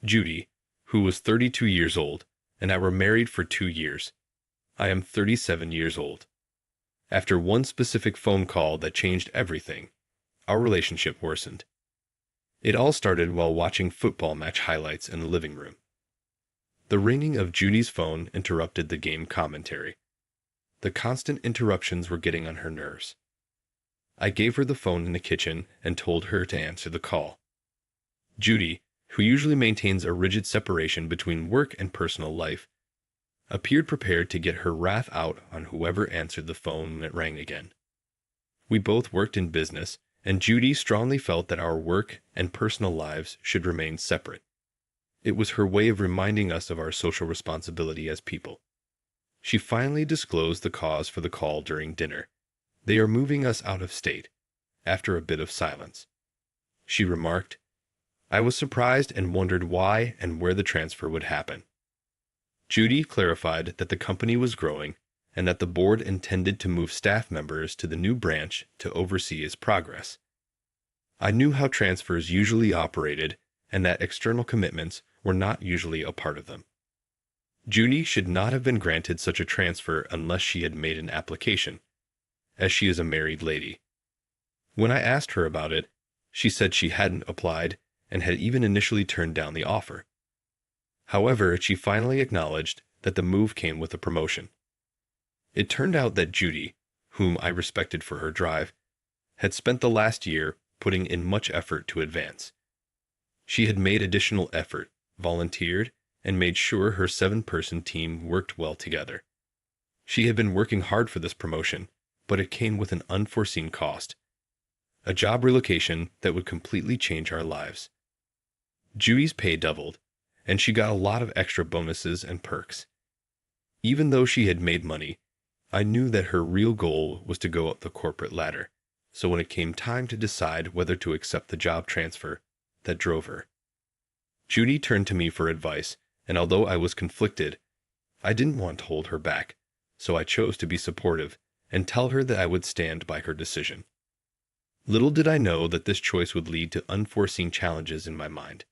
Judy, who was 32 years old, and I were married for 2 years. I am 37 years old. After one specific phone call that changed everything, our relationship worsened. It all started while watching football match highlights in the living room. The ringing of Judy's phone interrupted the game commentary. The constant interruptions were getting on her nerves. I gave her the phone in the kitchen and told her to answer the call. Judy, who usually maintains a rigid separation between work and personal life, appeared prepared to get her wrath out on whoever answered the phone when it rang again. We both worked in business, and Judy strongly felt that our work and personal lives should remain separate. It was her way of reminding us of our social responsibility as people. She finally disclosed the cause for the call during dinner. They are moving us out of state, after a bit of silence. She remarked, I was surprised and wondered why and where the transfer would happen. Judy clarified that the company was growing and that the board intended to move staff members to the new branch to oversee its progress. I knew how transfers usually operated and that external commitments were not usually a part of them. Judy should not have been granted such a transfer unless she had made an application, as she is a married lady. When I asked her about it, she said she hadn't applied and had even initially turned down the offer. However, she finally acknowledged that the move came with a promotion. It turned out that Judy, whom I respected for her drive, had spent the last year putting in much effort to advance. She had made additional effort, volunteered, and made sure her 7-person team worked well together. She had been working hard for this promotion, but it came with an unforeseen cost, a job relocation that would completely change our lives. Judy's pay doubled, and she got a lot of extra bonuses and perks. Even though she had made money, I knew that her real goal was to go up the corporate ladder, so when it came time to decide whether to accept the job transfer, that drove her. Judy turned to me for advice, and although I was conflicted, I didn't want to hold her back, so I chose to be supportive and tell her that I would stand by her decision. Little did I know that this choice would lead to unforeseen challenges in my mind.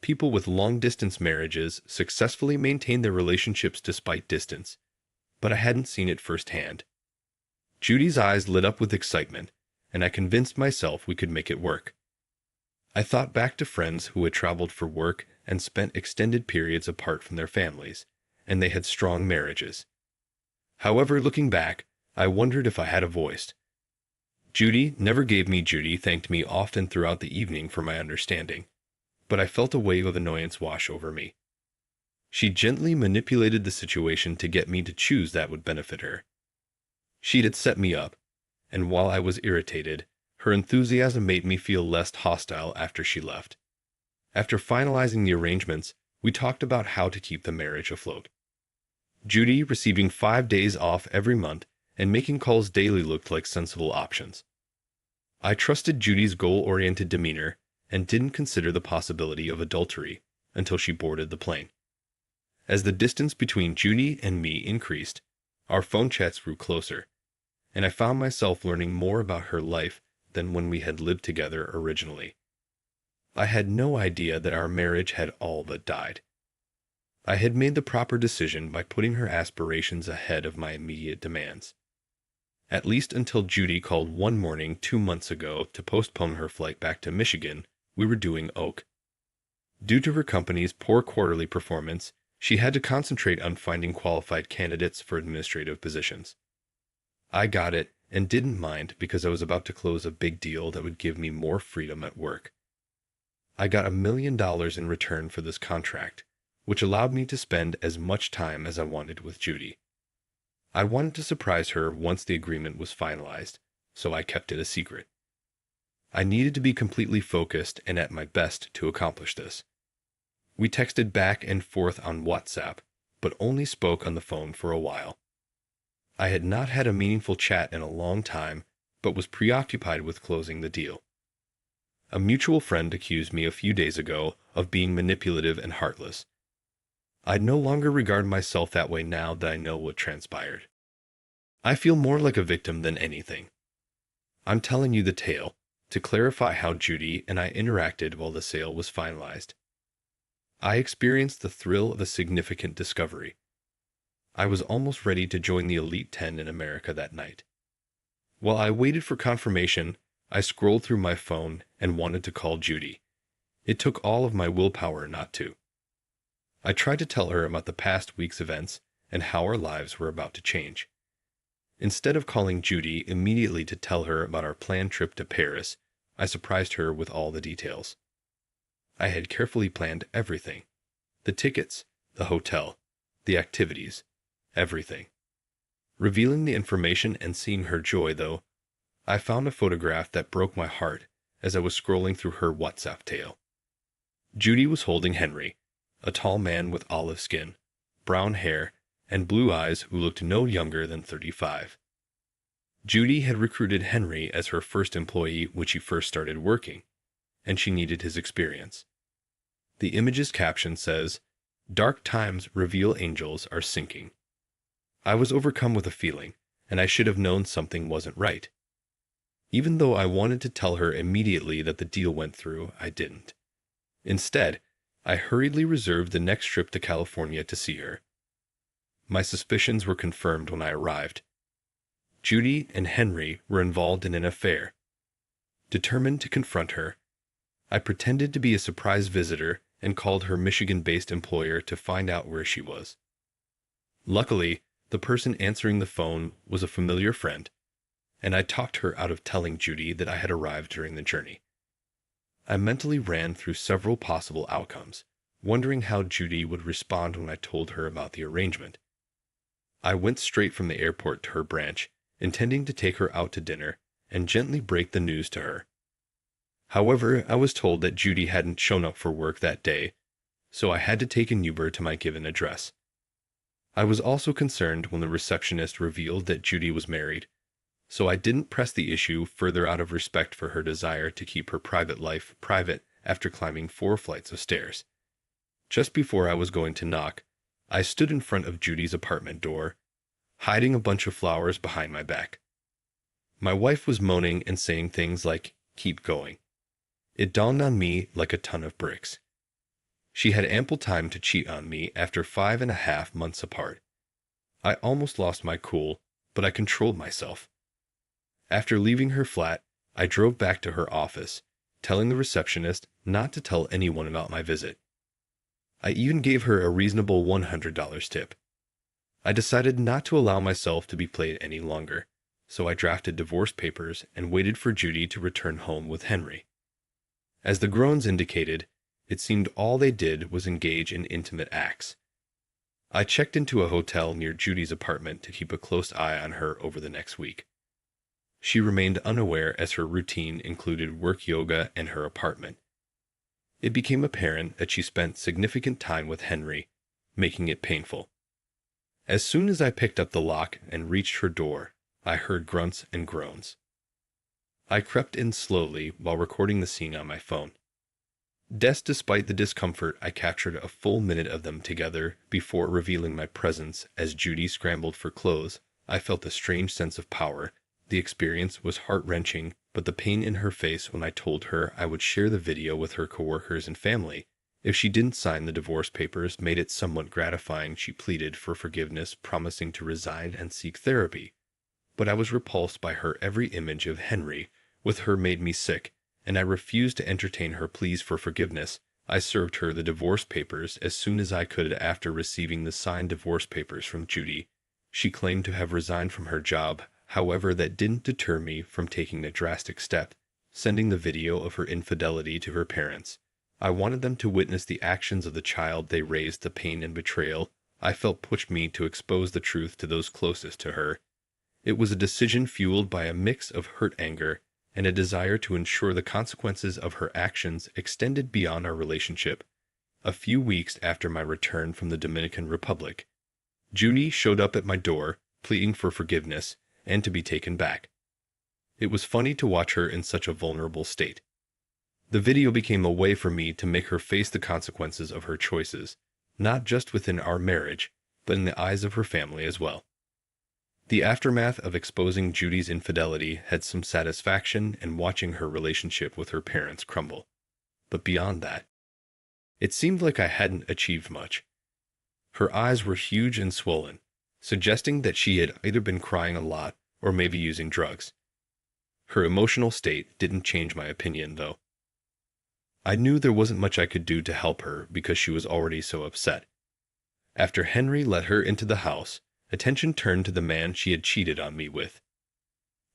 People with long-distance marriages successfully maintain their relationships despite distance, but I hadn't seen it firsthand. Judy's eyes lit up with excitement, and I convinced myself we could make it work. I thought back to friends who had traveled for work and spent extended periods apart from their families, and they had strong marriages. However, looking back, I wondered if I had a voice. Judy never gave me Judy thanked me often throughout the evening for my understanding, but I felt a wave of annoyance wash over me. She gently manipulated the situation to get me to choose that would benefit her. She had set me up, and while I was irritated, her enthusiasm made me feel less hostile after she left. After finalizing the arrangements, we talked about how to keep the marriage afloat. Judy receiving 5 days off every month and making calls daily looked like sensible options. I trusted Judy's goal-oriented demeanor and didn't consider the possibility of adultery until she boarded the plane. As the distance between Judy and me increased, our phone chats grew closer, and I found myself learning more about her life than when we had lived together originally. I had no idea that our marriage had all but died. I had made the proper decision by putting her aspirations ahead of my immediate demands. At least until Judy called one morning 2 months ago to postpone her flight back to Michigan, we were doing OK. Due to her company's poor quarterly performance, she had to concentrate on finding qualified candidates for administrative positions. I got it and didn't mind because I was about to close a big deal that would give me more freedom at work. I got $1 million in return for this contract, which allowed me to spend as much time as I wanted with Judy. I wanted to surprise her once the agreement was finalized, so I kept it a secret. I needed to be completely focused and at my best to accomplish this. We texted back and forth on WhatsApp, but only spoke on the phone for a while. I had not had a meaningful chat in a long time, but was preoccupied with closing the deal. A mutual friend accused me a few days ago of being manipulative and heartless. I no longer regard myself that way now that I know what transpired. I feel more like a victim than anything. I'm telling you the tale to clarify how Judy and I interacted while the sale was finalized. I experienced the thrill of a significant discovery. I was almost ready to join the Elite 10 in America that night. While I waited for confirmation, I scrolled through my phone and wanted to call Judy. It took all of my willpower not to. I tried to tell her about the past week's events and how our lives were about to change. Instead of calling Judy immediately to tell her about our planned trip to Paris, I surprised her with all the details. I had carefully planned everything. The tickets, the hotel, the activities, everything. Revealing the information and seeing her joy, though, I found a photograph that broke my heart as I was scrolling through her WhatsApp tail. Judy was holding Henry, a tall man with olive skin, brown hair, and blue eyes who looked no younger than 35. Judy had recruited Henry as her first employee when she first started working, and she needed his experience. The image's caption says, "Dark times reveal angels are sinking." I was overcome with a feeling, and I should have known something wasn't right. Even though I wanted to tell her immediately that the deal went through, I didn't. Instead, I hurriedly reserved the next trip to California to see her. My suspicions were confirmed when I arrived. Judy and Henry were involved in an affair. Determined to confront her, I pretended to be a surprise visitor and called her Michigan-based employer to find out where she was. Luckily, the person answering the phone was a familiar friend, and I talked her out of telling Judy that I had arrived during the journey. I mentally ran through several possible outcomes, wondering how Judy would respond when I told her about the arrangement. I went straight from the airport to her branch, intending to take her out to dinner and gently break the news to her. However, I was told that Judy hadn't shown up for work that day, so I had to take an Uber to my given address. I was also concerned when the receptionist revealed that Judy was married, so I didn't press the issue further out of respect for her desire to keep her private life private after climbing 4 flights of stairs. Just before I was going to knock, I stood in front of Judy's apartment door, hiding a bunch of flowers behind my back. My wife was moaning and saying things like, "Keep going." It dawned on me like a ton of bricks. She had ample time to cheat on me after 5.5 months apart. I almost lost my cool, but I controlled myself. After leaving her flat, I drove back to her office, telling the receptionist not to tell anyone about my visit. I even gave her a reasonable $100 tip. I decided not to allow myself to be played any longer, so I drafted divorce papers and waited for Judy to return home with Henry. As the groans indicated, it seemed all they did was engage in intimate acts. I checked into a hotel near Judy's apartment to keep a close eye on her over the next week. She remained unaware as her routine included work yoga and her apartment. It became apparent that she spent significant time with Henry, making it painful. As soon as I picked up the lock and reached her door, I heard grunts and groans. I crept in slowly while recording the scene on my phone. Despite the discomfort, I captured a full minute of them together before revealing my presence as Judy scrambled for clothes. I felt a strange sense of power. The experience was heart-wrenching, but the pain in her face when I told her I would share the video with her coworkers and family if she didn't sign the divorce papers made it somewhat gratifying. She pleaded for forgiveness, promising to resign and seek therapy. But I was repulsed by her every image of Henry with her made me sick, and I refused to entertain her pleas for forgiveness. I served her the divorce papers as soon as I could after receiving the signed divorce papers from Judy. She claimed to have resigned from her job. However, that didn't deter me from taking a drastic step, sending the video of her infidelity to her parents. I wanted them to witness the actions of the child they raised. The pain and betrayal I felt pushed me to expose the truth to those closest to her. It was a decision fueled by a mix of hurt anger and a desire to ensure the consequences of her actions extended beyond our relationship. A few weeks after my return from the Dominican Republic, Judy showed up at my door, pleading for forgiveness and to be taken back. It was funny to watch her in such a vulnerable state. The video became a way for me to make her face the consequences of her choices, not just within our marriage, but in the eyes of her family as well. The aftermath of exposing Judy's infidelity had some satisfaction in watching her relationship with her parents crumble. But beyond that, It seemed like I hadn't achieved much. Her eyes were huge and swollen, suggesting that she had either been crying a lot or maybe using drugs. Her emotional state didn't change my opinion, though. I knew there wasn't much I could do to help her because she was already so upset. After Henry let her into the house, attention turned to the man she had cheated on me with.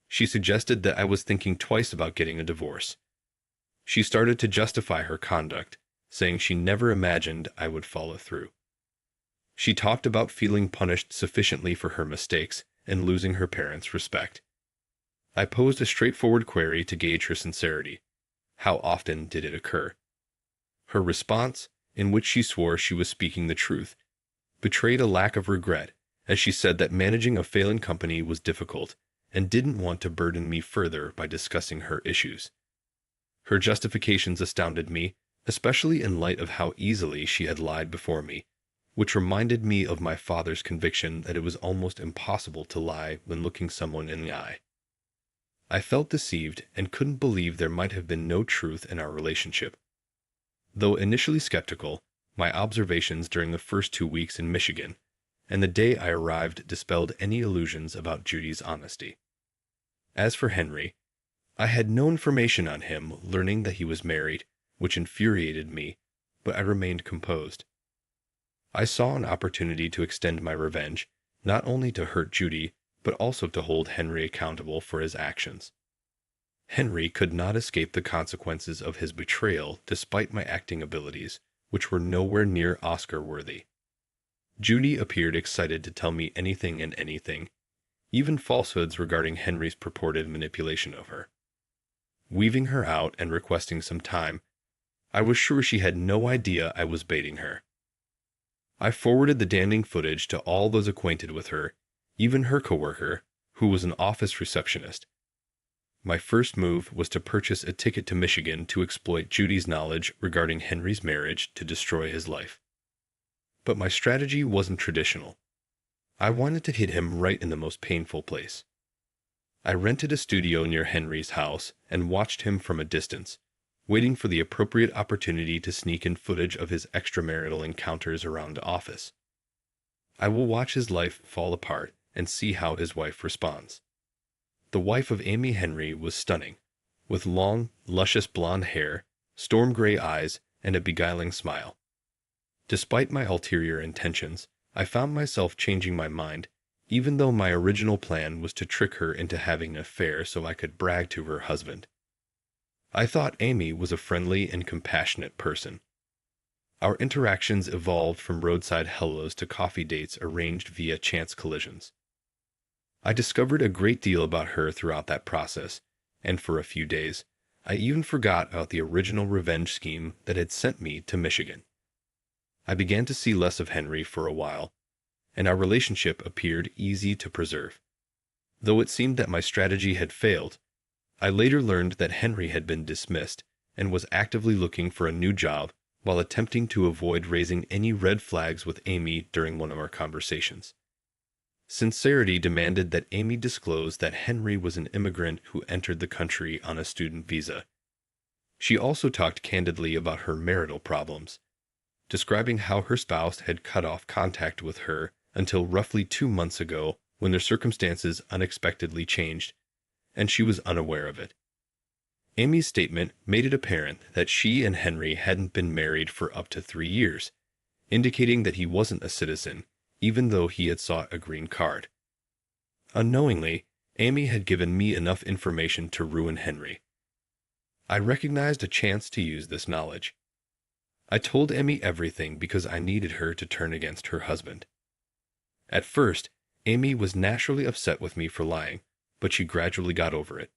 She suggested that I was thinking twice about getting a divorce. She started to justify her conduct, saying she never imagined I would follow through. She talked about feeling punished sufficiently for her mistakes and losing her parents' respect. I posed a straightforward query to gauge her sincerity. How often did it occur? Her response, in which she swore she was speaking the truth, betrayed a lack of regret, as she said that managing a failing company was difficult and didn't want to burden me further by discussing her issues. Her justifications astounded me, especially in light of how easily she had lied before me, which reminded me of my father's conviction that it was almost impossible to lie when looking someone in the eye. I felt deceived and couldn't believe there might have been no truth in our relationship. Though initially skeptical, my observations during the first 2 weeks in Michigan and the day I arrived dispelled any illusions about Judy's honesty. As for Henry, I had no information on him, learning that he was married, which infuriated me, but I remained composed. I saw an opportunity to extend my revenge, not only to hurt Judy, but also to hold Henry accountable for his actions. Henry could not escape the consequences of his betrayal despite my acting abilities, which were nowhere near Oscar-worthy. Judy appeared excited to tell me anything and anything, even falsehoods regarding Henry's purported manipulation of her. Weaving her out and requesting some time, I was sure she had no idea I was baiting her. I forwarded the damning footage to all those acquainted with her, even her coworker, who was an office receptionist. My first move was to purchase a ticket to Michigan to exploit Judy's knowledge regarding Henry's marriage to destroy his life. But my strategy wasn't traditional. I wanted to hit him right in the most painful place. I rented a studio near Henry's house and watched him from a distance, waiting for the appropriate opportunity to sneak in footage of his extramarital encounters around the office. I will watch his life fall apart and see how his wife responds. The wife of Amy Henry was stunning, with long, luscious blonde hair, storm gray eyes, and a beguiling smile. Despite my ulterior intentions, I found myself changing my mind, even though my original plan was to trick her into having an affair so I could brag to her husband. I thought Amy was a friendly and compassionate person. Our interactions evolved from roadside hellos to coffee dates arranged via chance collisions. I discovered a great deal about her throughout that process, and for a few days, I even forgot about the original revenge scheme that had sent me to Michigan. I began to see less of Henry for a while, and our relationship appeared easy to preserve. Though it seemed that my strategy had failed, I later learned that Henry had been dismissed and was actively looking for a new job while attempting to avoid raising any red flags with Amy during one of our conversations. Sincerity demanded that Amy disclose that Henry was an immigrant who entered the country on a student visa. She also talked candidly about her marital problems, describing how her spouse had cut off contact with her until roughly 2 months ago when their circumstances unexpectedly changed, and she was unaware of it. Amy's statement made it apparent that she and Henry hadn't been married for up to 3 years, indicating that he wasn't a citizen, even though he had sought a green card. Unknowingly, Amy had given me enough information to ruin Henry. I recognized a chance to use this knowledge. I told Amy everything because I needed her to turn against her husband. At first, Amy was naturally upset with me for lying, but she gradually got over it.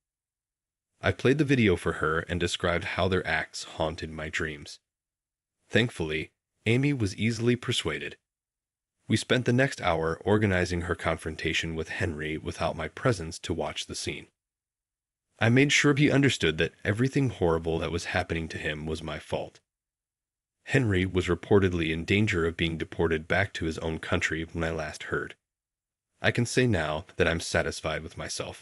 I played the video for her and described how their acts haunted my dreams. Thankfully, Amy was easily persuaded. We spent the next hour organizing her confrontation with Henry without my presence to watch the scene. I made sure he understood that everything horrible that was happening to him was my fault. Henry was reportedly in danger of being deported back to his own country when I last heard. I can say now that I'm satisfied with myself.